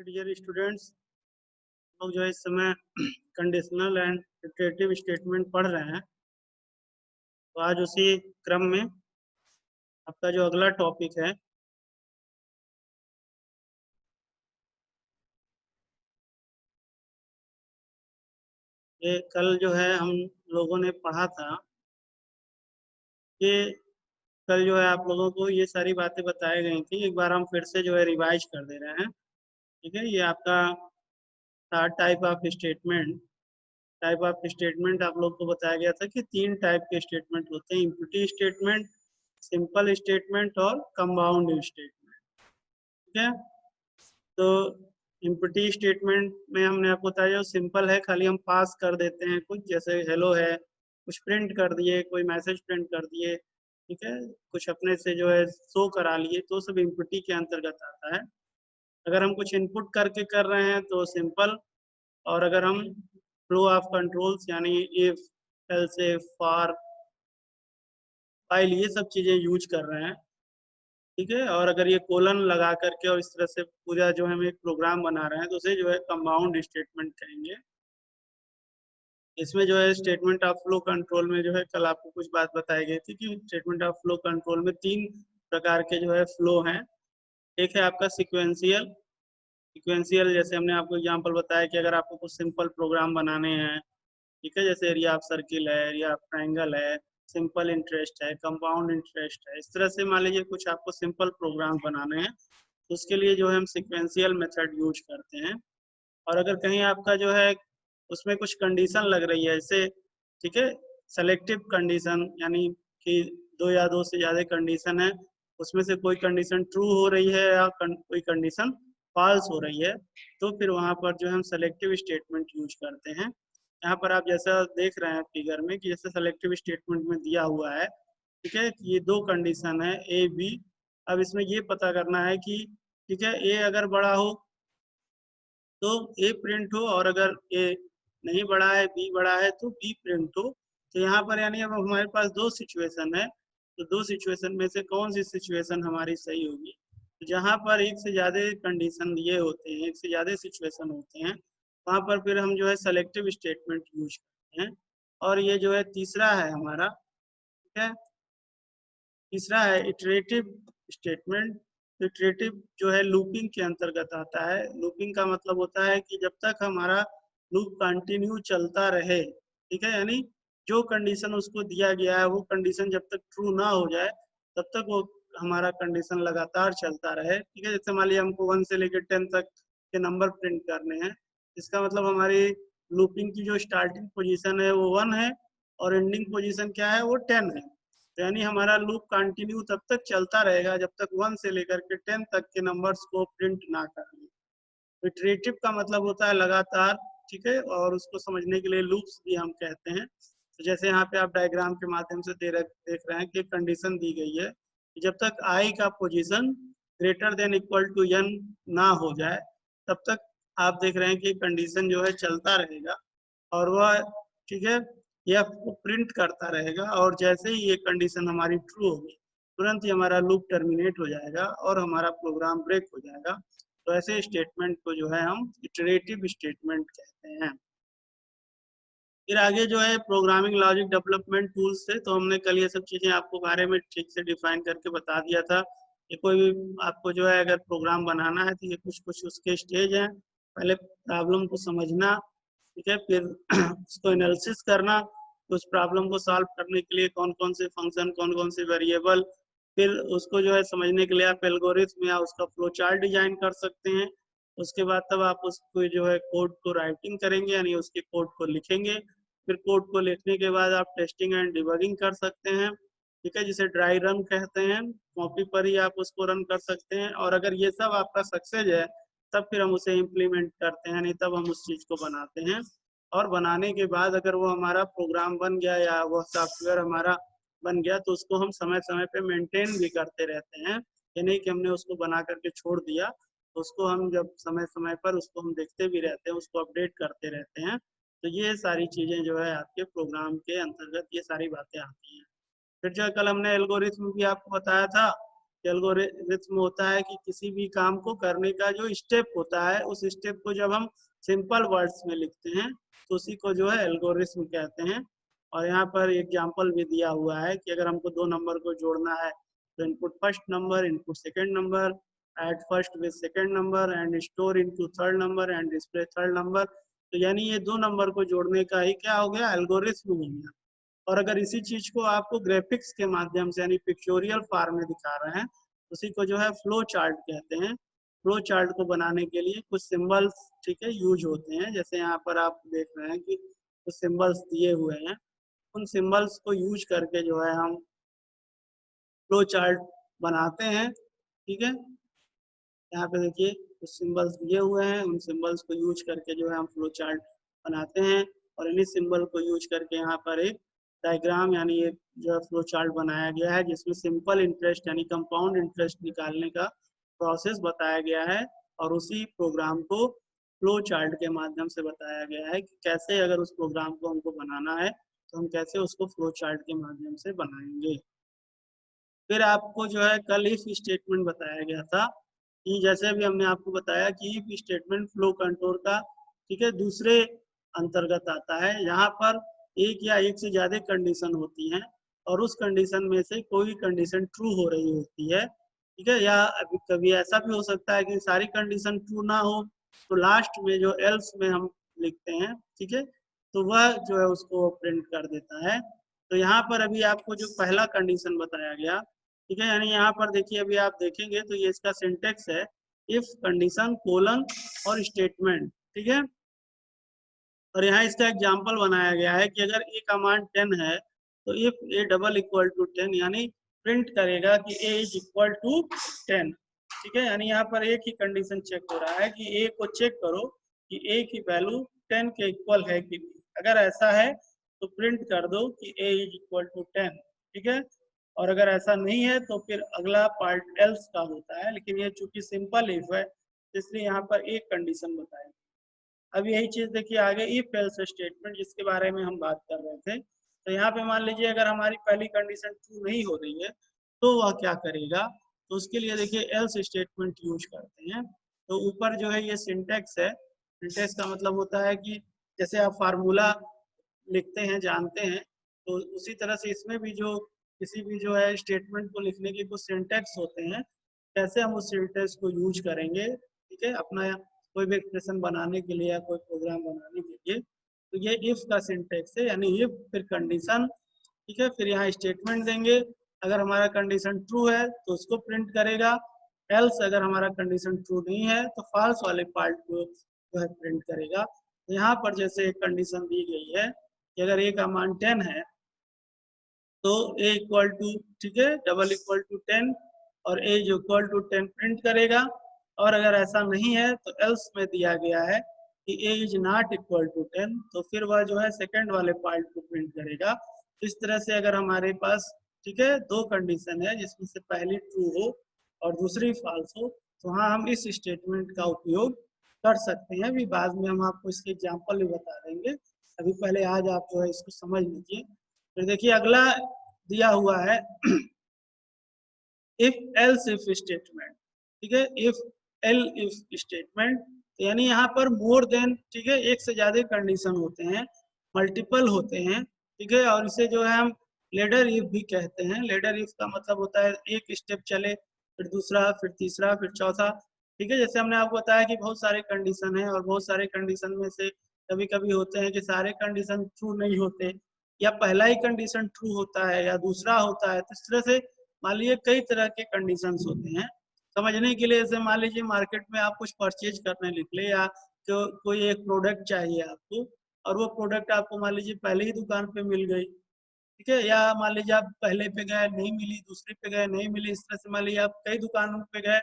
Dear students, लोग जो है इस समय कंडीशनल एंड इटरेटिव स्टेटमेंट पढ़ रहे हैं। तो आज उसी क्रम में आपका जो अगला टॉपिक है ये कल जो है हम लोगों ने पढ़ा था। ये कल जो है आप लोगों को ये सारी बातें बताई गई थी, एक बार हम फिर से जो है रिवाइज कर दे रहे हैं। ठीक है, ये आपका था type of statement. Type of statement आप लोग को बताया गया था कि 3 टाइप के स्टेटमेंट होते हैं: इम्प्लिसिट स्टेटमेंट, सिंपल स्टेटमेंट और कंपाउंड स्टेटमेंट। ठीक है, तो इम्प्लिसिट स्टेटमेंट में हमने आपको बताया जो सिंपल है, खाली हम पास कर देते हैं कुछ, जैसे हेलो है, कुछ प्रिंट कर दिए, कोई मैसेज प्रिंट कर दिए। ठीक है, कुछ अपने से जो है शो करा लिए, तो सब इम्प्लिसिट के अंतर्गत आता है। अगर हम कुछ इनपुट करके कर रहे हैं तो सिंपल, और अगर हम फ्लो ऑफ कंट्रोल्स यानी if, else if, for, file, ये सब चीजें यूज कर रहे हैं। ठीक है, और अगर ये कोलन लगा करके और इस तरह से पूरा जो है हम एक प्रोग्राम बना रहे हैं तो उसे जो है कंपाउंड स्टेटमेंट कहेंगे। इसमें जो है स्टेटमेंट ऑफ फ्लो कंट्रोल में जो है कल आपको कुछ बात बताई गई थी कि स्टेटमेंट ऑफ फ्लो कंट्रोल में 3 प्रकार के जो है फ्लो हैं। एक है आपका सिक्वेंशियल। सिक्वेंशियल जैसे हमने आपको एग्जांपल बताया कि अगर आपको कुछ सिंपल प्रोग्राम बनाने हैं, ठीक है, जैसे एरिया ऑफ सर्किल है, एरिया ऑफ ट्राइंगल है, सिंपल इंटरेस्ट है, कंपाउंड इंटरेस्ट है, इस तरह से मान लीजिए कुछ आपको सिंपल प्रोग्राम बनाने हैं तो उसके लिए जो है हम सिक्वेंशियल मेथड यूज करते हैं। और अगर कहीं आपका जो है उसमें कुछ कंडीशन लग रही है, जैसे ठीक है सेलेक्टिव कंडीशन, यानी कि 2 या 2 से ज्यादा कंडीशन है, उसमें से कोई कंडीशन ट्रू हो रही है या कोई कंडीशन फॉल्स हो रही है, तो फिर वहां पर जो हम सेलेक्टिव स्टेटमेंट यूज करते हैं। यहाँ पर आप जैसा देख रहे हैं फिगर में कि जैसे सेलेक्टिव स्टेटमेंट में दिया हुआ है, ठीक है, ये 2 कंडीशन है ए बी। अब इसमें ये पता करना है कि ठीक है ए अगर बड़ा हो तो ए प्रिंट हो, और अगर ए नहीं बड़ा है, बी बड़ा है, तो बी प्रिंट हो। तो यहाँ पर यानी अब हमारे पास 2 सिचुएशन है, तो 2 सिचुएशन में से कौन सी सिचुएशन हमारी सही होगी। तो जहाँ पर एक से ज्यादा कंडीशन दिए होते हैं, एक से ज्यादा सिचुएशन होते हैं, वहां पर फिर हम जो है सेलेक्टिव स्टेटमेंट यूज करते हैं। और ये जो है तीसरा है हमारा, ठीक है, तीसरा है इटरेटिव स्टेटमेंट। इटरेटिव जो है लूपिंग के अंतर्गत आता है। लूपिंग का मतलब होता है कि जब तक हमारा लूप कंटिन्यू चलता रहे, ठीक है, यानी जो कंडीशन उसको दिया गया है वो कंडीशन जब तक ट्रू ना हो जाए तब तक वो हमारा कंडीशन लगातार चलता रहे। ठीक है, जैसे मान लिया हमको 1 से लेकर 10 तक के नंबर प्रिंट करने हैं, इसका मतलब हमारी लूपिंग की जो स्टार्टिंग पोजीशन है वो 1 है और एंडिंग पोजीशन क्या है, वो 10 है। यानी हमारा लूप कंटिन्यू तब तक चलता रहेगा जब तक 1 से लेकर के 10 तक के नंबर्स को प्रिंट ना कर ले। इटरेटिव का मतलब होता है लगातार। ठीक है, और उसको समझने के लिए लूप्स भी हम कहते हैं। तो जैसे यहाँ पे आप डायग्राम के माध्यम से देख रहे हैं कि कंडीशन दी गई है कि जब तक आई का position greater than equal to n ना हो जाए तब तक आप देख रहे हैं कि कंडीशन जो है चलता रहेगा, और वह ठीक है यह प्रिंट करता रहेगा। और जैसे ही ये कंडीशन हमारी ट्रू होगी तुरंत ही हमारा लूप टर्मिनेट हो जाएगा और हमारा प्रोग्राम ब्रेक हो जाएगा। तो ऐसे स्टेटमेंट को जो है हम इटरेटिव स्टेटमेंट कहते हैं। फिर आगे जो है प्रोग्रामिंग लॉजिक डेवलपमेंट टूल्स से, तो हमने कल ये सब चीजें आपको बारे में ठीक से डिफाइन करके बता दिया था कि कोई भी आपको जो है अगर प्रोग्राम बनाना है तो ये कुछ कुछ उसके स्टेज हैं। पहले प्रॉब्लम को समझना, ठीक है, फिर उसको एनालिसिस करना, तो उस प्रॉब्लम को सॉल्व करने के लिए कौन कौन से फंक्शन, कौन कौन से वेरिएबल, फिर उसको जो है समझने के लिए आप एल्गोरिथम या उसका फ्लो चार्ट डिजाइन कर सकते हैं। उसके बाद तब आप उसको जो है कोड को राइटिंग करेंगे, यानी उसके कोड को लिखेंगे। फिर कोड को लिखने के बाद आप टेस्टिंग एंड डिबगिंग कर सकते हैं। ठीक है, जिसे ड्राई रन कहते हैं, कॉपी पर ही आप उसको रन कर सकते हैं। और अगर ये सब आपका सक्सेस है तब फिर हम उसे इम्प्लीमेंट करते हैं, नहीं तब हम उस चीज को बनाते हैं। और बनाने के बाद अगर वो हमारा प्रोग्राम बन गया या वो सॉफ्टवेयर हमारा बन गया तो उसको हम समय समय पे मेंटेन भी करते रहते हैं। ये नहीं कि हमने उसको बना करके छोड़ दिया, तो उसको हम जब समय समय पर उसको हम देखते भी रहते हैं, उसको अपडेट करते रहते हैं। तो ये सारी चीजें जो है आपके प्रोग्राम के अंतर्गत ये सारी बातें आती हैं। फिर जो कल हमने एल्गोरिथम भी आपको बताया था एल्गोरिथम होता है कि किसी भी काम को करने का जो स्टेप होता है, उस स्टेप को जब हम सिंपल वर्ड्स में लिखते हैं तो उसी को जो है एल्गोरिथम कहते हैं। और यहाँ पर एग्जाम्पल भी दिया हुआ है कि अगर हमको दो नंबर को जोड़ना है तो input first number, input second number, add first with second number and store into third number and display third number. तो यानी ये दो नंबर को जोड़ने का ही क्या हो गया, एल्गोरिथम बन गया। और अगर इसी चीज को आपको ग्राफिक्स के माध्यम से यानी पिक्चोरियल फॉर्म में दिखा रहे हैं, उसी को जो है फ्लो चार्ट कहते हैं। फ्लो चार्ट को बनाने के लिए कुछ सिंबल्स, ठीक है, यूज होते हैं। जैसे यहाँ पर आप देख रहे हैं कि कुछ सिंबल्स दिए हुए हैं, उन सिंबल्स को यूज करके जो है हम फ्लो चार्ट बनाते हैं। ठीक है, यहाँ पे देखिए कुछ सिंबल्स दिए हुए हैं, उन सिंबल्स को यूज करके जो है हम फ्लो चार्ट बनाते हैं। और इन्हीं सिंबल को यूज करके यहाँ पर एक डायग्राम यानी एक जो है फ्लो चार्ट बनाया गया है, जिसमें सिंपल इंटरेस्ट यानी कंपाउंड इंटरेस्ट निकालने का प्रोसेस बताया गया है। और उसी प्रोग्राम को फ्लो चार्ट के माध्यम से बताया गया है कि कैसे अगर उस प्रोग्राम को हमको बनाना है तो हम कैसे उसको फ्लो चार्ट के माध्यम से बनाएंगे। फिर आपको जो है कल इफ स्टेटमेंट बताया गया था कि जैसे अभी हमने आपको बताया कि इफ स्टेटमेंट फ्लो कंट्रोल का, ठीक है, दूसरे अंतर्गत आता है। यहाँ पर एक या एक से ज्यादा कंडीशन होती हैं और उस कंडीशन में से कोई कंडीशन ट्रू हो रही होती है, ठीक है। या अभी कभी ऐसा भी हो सकता है कि सारी कंडीशन ट्रू ना हो, तो लास्ट में जो एल्स में हम लिखते हैं, ठीक है, तो वह जो है उसको प्रिंट कर देता है। तो यहाँ पर अभी आपको जो पहला कंडीशन बताया गया, ठीक है, यानी यहाँ पर देखिए अभी आप देखेंगे तो ये इसका सिंटेक्स है इफ कंडीशन कोलन और स्टेटमेंट, ठीक है। और यहाँ इसका एग्जांपल बनाया गया है कि अगर ए कमांड 10 है तो if A double equal to 10 यानी प्रिंट करेगा कि ए इज इक्वल टू 10, ठीक है। यानी यहाँ पर एक ही कंडीशन चेक हो रहा है कि ए को चेक करो कि ए की वैल्यू 10 के इक्वल है कि नहीं। अगर ऐसा है तो प्रिंट कर दो कि ए इज इक्वल टू 10, ठीक है। और अगर ऐसा नहीं है तो फिर अगला पार्ट एल्स का होता है, लेकिन ये चूंकि सिंपल इफ है इसलिए यहाँ पर एक कंडीशन बताई। अब यही चीज देखिए आगे इफ एल्स स्टेटमेंट जिसके बारे में हम बात कर रहे थे। तो यहाँ पे मान लीजिए अगर हमारी पहली कंडीशन ट्रू नहीं हो रही है तो वह क्या करेगा, तो उसके लिए देखिए एल्स स्टेटमेंट यूज करते हैं। तो ऊपर जो है ये सिंटेक्स है, सिंटेक्स का मतलब होता है कि जैसे आप फार्मूला लिखते हैं जानते हैं, तो उसी तरह से इसमें भी जो किसी भी जो है स्टेटमेंट को लिखने के कुछ सिंटेक्स होते हैं, कैसे हम उस सिंटेक्स को यूज करेंगे, ठीक है, अपना कोई भी एक्सप्रेशन बनाने के लिए या कोई प्रोग्राम बनाने के लिए। तो ये इफ का सिंटेक्स है, यानी इफ फिर कंडीशन, ठीक है, फिर यहाँ स्टेटमेंट देंगे। अगर हमारा कंडीशन ट्रू है तो उसको प्रिंट करेगा, एल्स अगर हमारा कंडीशन ट्रू नहीं है तो फॉल्स वाले पार्ट को जो है प्रिंट करेगा। तो यहाँ पर जैसे एक कंडीशन दी गई है कि अगर ए का मान 10 है तो ए इक्वल टू, ठीक है, डबल इक्वल टू 10 और ए इज इक्वल टू 10 प्रिंट करेगा। और अगर ऐसा नहीं है तो एल्स में दिया गया है कि ए इज नॉट इक्वल टू 10, तो फिर वह जो है सेकंड वाले पार्ट को प्रिंट करेगा। इस तरह से अगर हमारे पास, ठीक है, दो कंडीशन है जिसमें से पहली ट्रू हो और दूसरी फॉल्स हो, तो हाँ हम इस स्टेटमेंट का उपयोग कर सकते हैं। अभी बाद में हम आपको इसके एग्जाम्पल भी बता देंगे, अभी पहले आज आप जो है इसको समझ लीजिए। फिर देखिए अगला दिया हुआ है इफ एल्स इफ स्टेटमेंट, ठीक है, इफ एल इफ स्टेटमेंट, यानी यहाँ पर मोर देन, ठीक है, एक से ज्यादा कंडीशन होते हैं, मल्टीपल होते हैं, ठीक है। और इसे जो है हम लेडर इफ भी कहते हैं। लेडर इफ का मतलब होता है एक स्टेप चले फिर दूसरा फिर तीसरा फिर चौथा, ठीक है। जैसे हमने आपको बताया कि बहुत सारे कंडीशन है और बहुत सारे कंडीशन में से कभी कभी होते हैं कि सारे कंडीशन ट्रू नहीं होते, या पहला ही कंडीशन ट्रू होता है या दूसरा होता है। तो इस तरह से मान लीजिए कई तरह के कंडीशंस होते हैं। समझने के लिए जैसे मान लीजिए मार्केट में आप कुछ परचेज करने निकले या तो कोई एक प्रोडक्ट चाहिए आपको और वो प्रोडक्ट आपको मान लीजिए पहले ही दुकान पे मिल गई, ठीक है, या मान लीजिए आप पहले पे गए नहीं मिली, दूसरे पे गए नहीं मिली, इस तरह से मान लीजिए आप कई दुकानों पे गए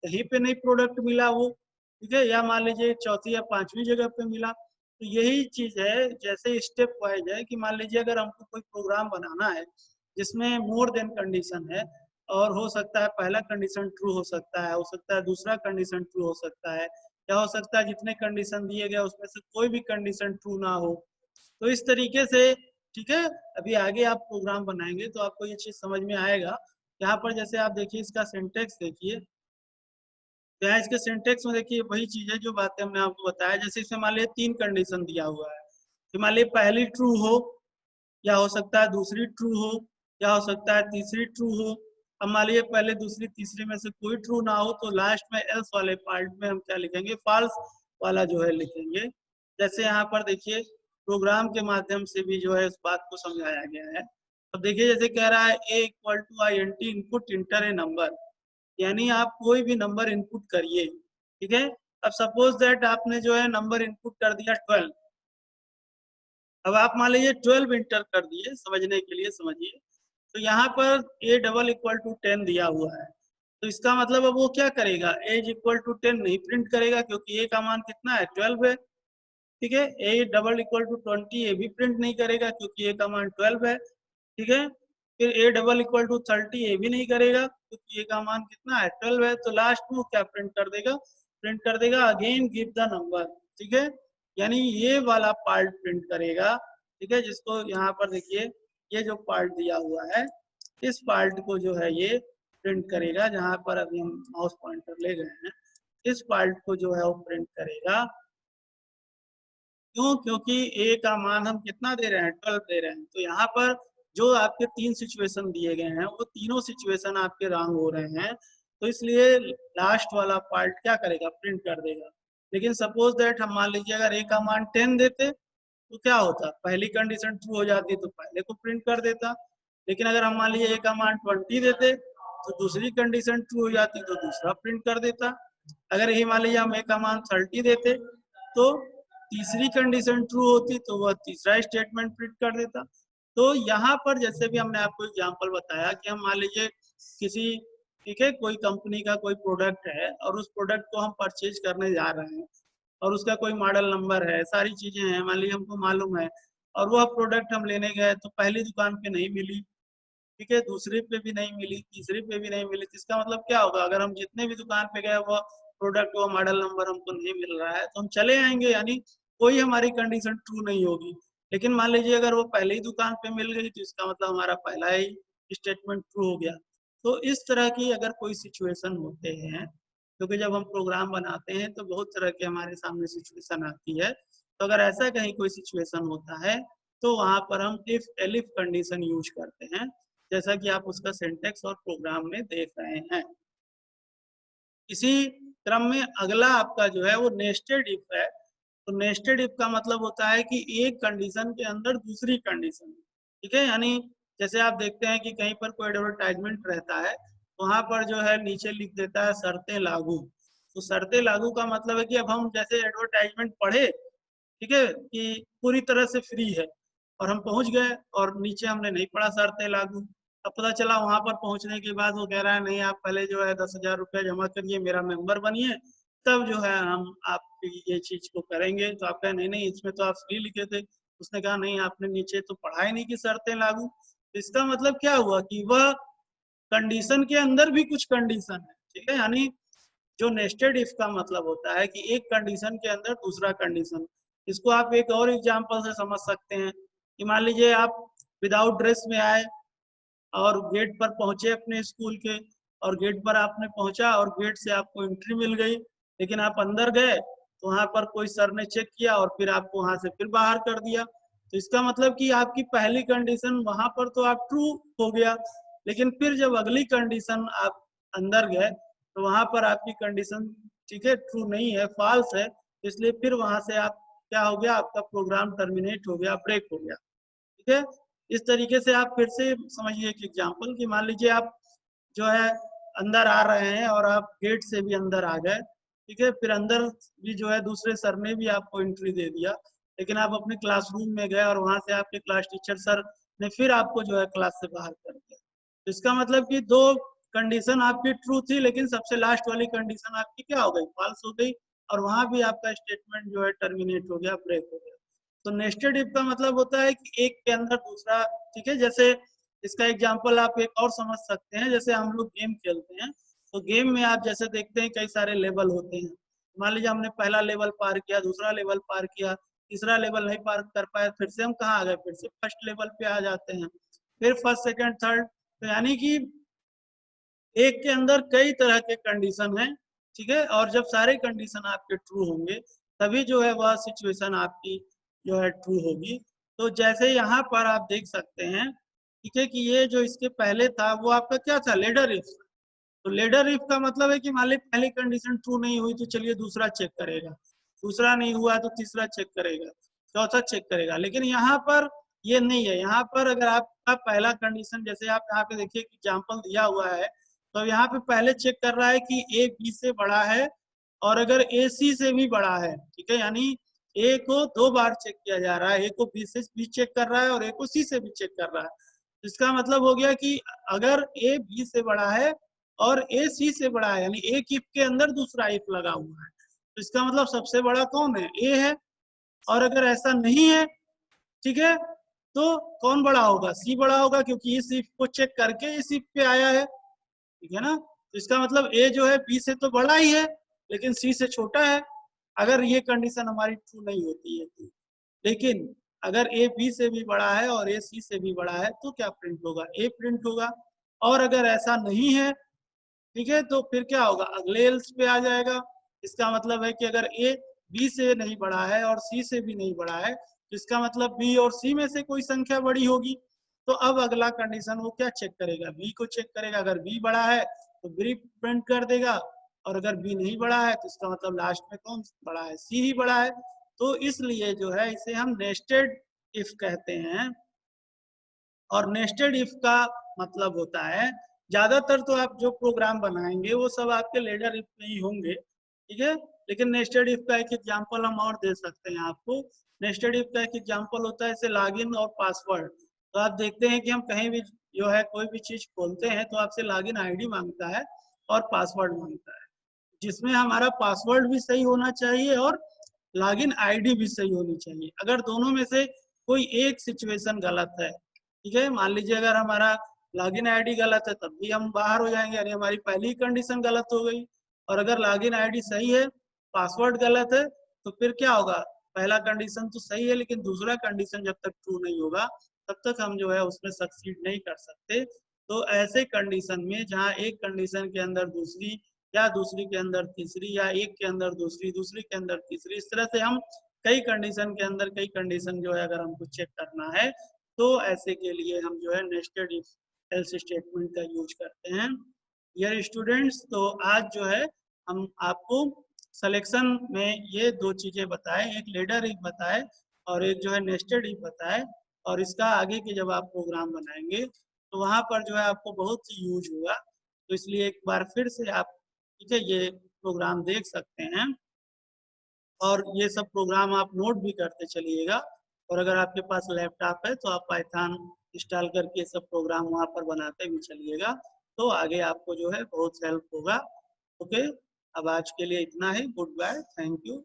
कहीं पे नहीं प्रोडक्ट मिला वो, ठीक है, या मान लीजिए चौथी या पांचवी जगह पे मिला। तो यही चीज है, जैसे स्टेप वाइज है कि मान लीजिए अगर हमको कोई प्रोग्राम बनाना है जिसमें मोर देन कंडीशन है और हो सकता है पहला कंडीशन ट्रू हो सकता है दूसरा कंडीशन ट्रू हो सकता है, या हो सकता है जितने कंडीशन दिए गए उसमें से कोई भी कंडीशन ट्रू ना हो। तो इस तरीके से, ठीक है, अभी आगे आप प्रोग्राम बनाएंगे तो आपको ये चीज समझ में आएगा यहाँ पर जैसे आप देखिए इसका सिंटेक्स देखिए, तो यहाँ इसके सिंटेक्स में देखिए वही चीज है जो बातें हमने आपको बताया। जैसे इसमें मान लीजिए 3 कंडीशन दिया हुआ है कि मान लीजिए पहली ट्रू हो, या हो सकता है दूसरी ट्रू हो, या हो सकता है तीसरी ट्रू हो। अब मान लीजिए पहले दूसरी तीसरी में से कोई ट्रू ना हो तो लास्ट में एल्स वाले पार्ट में हम क्या लिखेंगे, फॉल्स वाला जो है लिखेंगे। जैसे यहाँ पर देखिए प्रोग्राम के माध्यम से भी जो है इस बात को समझाया गया है। अब देखिए जैसे कह रहा है a equal to I N T input enter a number, यानी आप कोई भी नंबर इनपुट करिए, ठीक है। अब सपोज दैट आपने जो है नंबर इनपुट कर दिया 12। अब आप मान लीजिए 12 इंटर कर दिए, समझने के लिए समझिए। तो यहाँ पर a डबल इक्वल टू 10 दिया हुआ है, तो इसका मतलब अब वो क्या करेगा, a इक्वल टू 10 नहीं प्रिंट करेगा क्योंकि a का मान कितना है, 12 है, ठीक है। a डबल इक्वल टू 20 ये भी प्रिंट नहीं करेगा क्योंकि a का मान 12 है, ठीक है। फिर a डबल इक्वल टू 30 ये भी नहीं करेगा क्योंकि a का मान कितना है, 12 है। तो लास्ट में वो क्या प्रिंट कर देगा, प्रिंट कर देगा अगेन गिव द नंबर, ठीक है। यानी ये वाला पार्ट प्रिंट करेगा, ठीक है। जिसको यहाँ पर देखिए ये जो पार्ट दिया हुआ है, इस पार्ट को जो है ये प्रिंट करेगा, जहां पर अभी हम माउस पॉइंटर ले गए हैं, इस पार्ट को जो है वो प्रिंट करेगा। क्यों, क्योंकि a का मान हम कितना दे रहे हैं, 12 दे रहे हैं। तो यहाँ पर जो आपके 3 सिचुएशन दिए गए हैं वो तीनों सिचुएशन आपके रॉन्ग हो रहे हैं, तो इसलिए लास्ट वाला पार्ट क्या करेगा, प्रिंट कर देगा। लेकिन सपोज दैट हम मान लीजिए अगर a का मान 10 देते तो क्या होता, पहली कंडीशन ट्रू हो जाती तो पहले को प्रिंट कर देता। लेकिन अगर हम मान लीजिए a का मान 20 देते तो दूसरी कंडीशन ट्रू हो जाती तो दूसरा प्रिंट कर देता। अगर यही मान लीजिए हम a का मान 30 देते तो तीसरी कंडीशन ट्रू होती तो वह तीसरा स्टेटमेंट प्रिंट कर देता। तो यहाँ पर जैसे भी हमने आपको एग्जांपल बताया कि हम मान लीजिए किसी, ठीक है, कोई कंपनी का कोई प्रोडक्ट है और उस प्रोडक्ट को हम परचेज करने जा रहे हैं और उसका कोई मॉडल नंबर है, सारी चीजें हैं, मान लीजिए हमको मालूम है, और वह प्रोडक्ट हम लेने गए तो पहली दुकान पे नहीं मिली, ठीक है, दूसरे पे भी नहीं मिली, तीसरे पे भी नहीं मिली। तो इसका मतलब क्या होगा, अगर हम जितने भी दुकान पे गए वो प्रोडक्ट वो मॉडल नंबर हमको नहीं मिल रहा है तो हम चले आएंगे, यानी कोई हमारी कंडीशन ट्रू नहीं होगी। लेकिन मान लीजिए अगर वो पहले ही दुकान पे मिल गई तो इसका मतलब हमारा पहला ही स्टेटमेंट ट्रू हो गया। तो इस तरह की अगर कोई सिचुएशन होते हैं, क्योंकि जब हम प्रोग्राम बनाते हैं तो बहुत तरह के हमारे सामने सिचुएशन आती है, तो अगर ऐसा कहीं कोई सिचुएशन होता है तो वहां पर हम इफ एलिफ कंडीशन यूज करते हैं, जैसा कि आप उसका सिंटेक्स और प्रोग्राम में देख रहे हैं। इसी क्रम में अगला आपका जो है वो नेस्टेड इफ है। तो नेस्टेड इफ का मतलब होता है कि एक कंडीशन के अंदर दूसरी कंडीशन, ठीक है। यानी जैसे आप देखते हैं कि कहीं पर कोई एडवर्टाइजमेंट रहता है, वहां पर जो है नीचे लिख देता है शर्तें लागू। तो शर्तें लागू का मतलब है कि अब हम जैसे एडवर्टाइजमेंट पढ़े, ठीक है, कि पूरी तरह से फ्री है, और हम पहुंच गए और नीचे हमने नहीं पढ़ा शर्तें लागू। अब पता चला वहां पर पहुंचने के बाद वो कह रहा है नहीं आप पहले जो है 10,000 रुपया जमा करिए, मेरा मेंबर बनिए, तब जो है हम आपकी ये चीज को करेंगे। तो आप कहे नहीं नहीं इसमें तो आप फ्री लिखे थे। उसने कहा नहीं आपने नीचे तो पढ़ा ही नहीं कि शर्तें लागू। तो इसका मतलब क्या हुआ कि वह कंडीशन के अंदर भी कुछ कंडीशन है, ठीक है। यानी जो नेस्टेड इफ का मतलब होता है कि एक कंडीशन के अंदर दूसरा कंडीशन। इसको आप एक और एग्जांपल से समझ सकते हैं कि मान लीजिए आप विदाउट ड्रेस में आए और गेट पर पहुंचे अपने स्कूल के, और गेट पर आपने पहुंचा और गेट से आपको एंट्री मिल गई, लेकिन आप अंदर गए तो वहां पर कोई सर ने चेक किया और फिर आपको वहां से फिर बाहर कर दिया। तो इसका मतलब कि आपकी पहली कंडीशन वहां पर तो आप ट्रू हो गया, लेकिन फिर जब अगली कंडीशन आप अंदर गए तो वहां पर आपकी कंडीशन, ठीक है, ट्रू नहीं है, फॉल्स है। इसलिए फिर वहां से आप क्या हो गया, आपका प्रोग्राम टर्मिनेट हो गया, ब्रेक हो गया, ठीक है। इस तरीके से आप फिर से समझिए एक एग्जांपल कि मान लीजिए आप जो है अंदर आ रहे हैं और आप गेट से भी अंदर आ गए, ठीक है, फिर अंदर भी जो है दूसरे सर ने भी आपको एंट्री दे दिया, लेकिन आप अपने क्लासरूम में गए और वहां से आपके क्लास टीचर सर ने फिर आपको जो है क्लास से बाहर कर दिया। तो इसका मतलब कि दो कंडीशन आपकी ट्रू थी, लेकिन सबसे लास्ट वाली कंडीशन आपकी क्या हो गई, फॉल्स हो गई, और वहां भी आपका स्टेटमेंट जो है टर्मिनेट हो गया, ब्रेक हो गया। तो नेस्टेड इफ का मतलब होता है कि एक के अंदर दूसरा, ठीक है। जैसे इसका एग्जांपल आप एक और समझ सकते हैं, जैसे हम लोग गेम खेलते हैं तो गेम में आप जैसे देखते हैं कई सारे लेवल होते हैं। मान लीजिए हमने पहला लेवल पार किया, दूसरा लेवल पार किया, तीसरा लेवल नहीं पार कर पाए, फिर से हम कहाँ आ गए, फिर से फर्स्ट लेवल पे आ जाते हैं, फिर फर्स्ट सेकंड थर्ड। तो यानी कि एक के अंदर कई तरह के कंडीशन हैं, ठीक है, और जब सारे कंडीशन आपके ट्रू होंगे तभी जो है वह सिचुएशन आपकी जो है ट्रू होगी। तो जैसे यहाँ पर आप देख सकते हैं, ठीक है, कि ये जो इसके पहले था वो आपका क्या था, लेडर इफ। तो लेडर इफ का मतलब है कि मान ली पहली कंडीशन ट्रू नहीं हुई तो चलिए दूसरा चेक करेगा, दूसरा नहीं हुआ तो तीसरा चेक करेगा, चौथा चेक करेगा। लेकिन यहाँ पर ये नहीं है। यहाँ पर अगर आपका पहला कंडीशन, जैसे आप यहाँ पे देखिए एग्जाम्पल दिया हुआ है, तो यहाँ पे पहले चेक कर रहा है कि ए बी से बड़ा है और अगर ए सी से भी बड़ा है, ठीक है, यानी ए को 2 बार चेक किया जा रहा है, ए को बी से भी चेक कर रहा है और ए को सी से भी चेक कर रहा है। इसका मतलब हो गया कि अगर ए बी से बड़ा है और ए सी से बड़ा है, यानी एक इफ के अंदर दूसरा इफ लगा हुआ है, तो इसका मतलब सबसे बड़ा कौन है, ए है। और अगर ऐसा नहीं है, ठीक है, तो कौन बड़ा होगा, सी बड़ा होगा, क्योंकि इस इफ को चेक करके इस इफ पे आया है, ठीक है ना। तो इसका मतलब ए जो है बी से तो बड़ा ही है लेकिन सी से छोटा है, अगर ये कंडीशन हमारी ट्रू नहीं होती है तो। लेकिन अगर ए बी से भी बड़ा है और ए सी से भी बड़ा है तो क्या प्रिंट होगा, ए प्रिंट होगा। और अगर ऐसा नहीं है, ठीक है, तो फिर क्या होगा, अगले एल्स पे आ जाएगा। इसका मतलब है कि अगर ए बी से नहीं बड़ा है और सी से भी नहीं बड़ा है, तो इसका मतलब बी और सी में से कोई संख्या बड़ी होगी। तो अब अगला कंडीशन वो क्या चेक करेगा, बी को चेक करेगा। अगर बी बड़ा है तो बी प्रिंट कर देगा, और अगर बी नहीं बड़ा है तो इसका मतलब लास्ट में कौन बड़ा है, सी ही बड़ा है। तो इसलिए जो है इसे हम नेस्टेड इफ कहते हैं। और नेस्टेड इफ का मतलब होता है, ज्यादातर तो आप जो प्रोग्राम बनाएंगे वो सब आपके लेडर इफ में ही होंगे, ठीक है। लेकिन नेस्टेड इफ का एक एग्जांपल हम और दे सकते हैं आपको। नेस्टेड इफ का एक एग्जांपल होता है जैसे लॉगिन और पासवर्ड। तो आप देखते हैं कि हम कहीं भी जो है कोई भी चीज खोलते हैं तो आपसे लॉगिन आईडी मांगता है और पासवर्ड मांगता है, जिसमें हमारा पासवर्ड भी सही होना चाहिए और लॉगिन आईडी भी सही होनी चाहिए। अगर दोनों में से कोई एक सिचुएशन गलत है, ठीक है, मान लीजिए अगर हमारा लॉगिन आईडी गलत है तब भी हम बाहर हो जाएंगे, यानी हमारी पहली कंडीशन गलत हो गई। और अगर लॉगिन आईडी सही है, पासवर्ड गलत है, तो फिर क्या होगा, पहला कंडीशन तो सही है लेकिन दूसरा कंडीशन जब तक ट्रू नहीं होगा तब तक हम जो है उसमें सक्सीड नहीं कर सकते। तो ऐसे कंडीशन में जहाँ एक कंडीशन के अंदर दूसरी, या दूसरी के अंदर तीसरी, या एक के अंदर दूसरी, दूसरी के अंदर तीसरी, इस तरह से हम कई कंडीशन के अंदर कई कंडीशन जो है अगर हमको चेक करना है तो ऐसे के लिए हम जो है नेस्टेड इफ एल्स स्टेटमेंट का यूज करते हैं। डियर स्टूडेंट्स, तो आज जो है हम आपको सिलेक्शन में ये 2 चीजें बताए, एक लेडर इफ बताए और एक जो है नेस्टेड इफ बताए। और इसका आगे के जब आप प्रोग्राम बनाएंगे तो वहां पर जो है आपको बहुत ही यूज होगा। तो इसलिए एक बार फिर से आप, ठीक है, ये प्रोग्राम देख सकते हैं और ये सब प्रोग्राम आप नोट भी करते चलिएगा। और अगर आपके पास लैपटॉप है तो आप पाइथन इंस्टॉल करके सब प्रोग्राम वहाँ पर बनाते भी चलिएगा, तो आगे आपको जो है बहुत हेल्प होगा। ओके, अब आज के लिए इतना ही। Goodbye, thank you.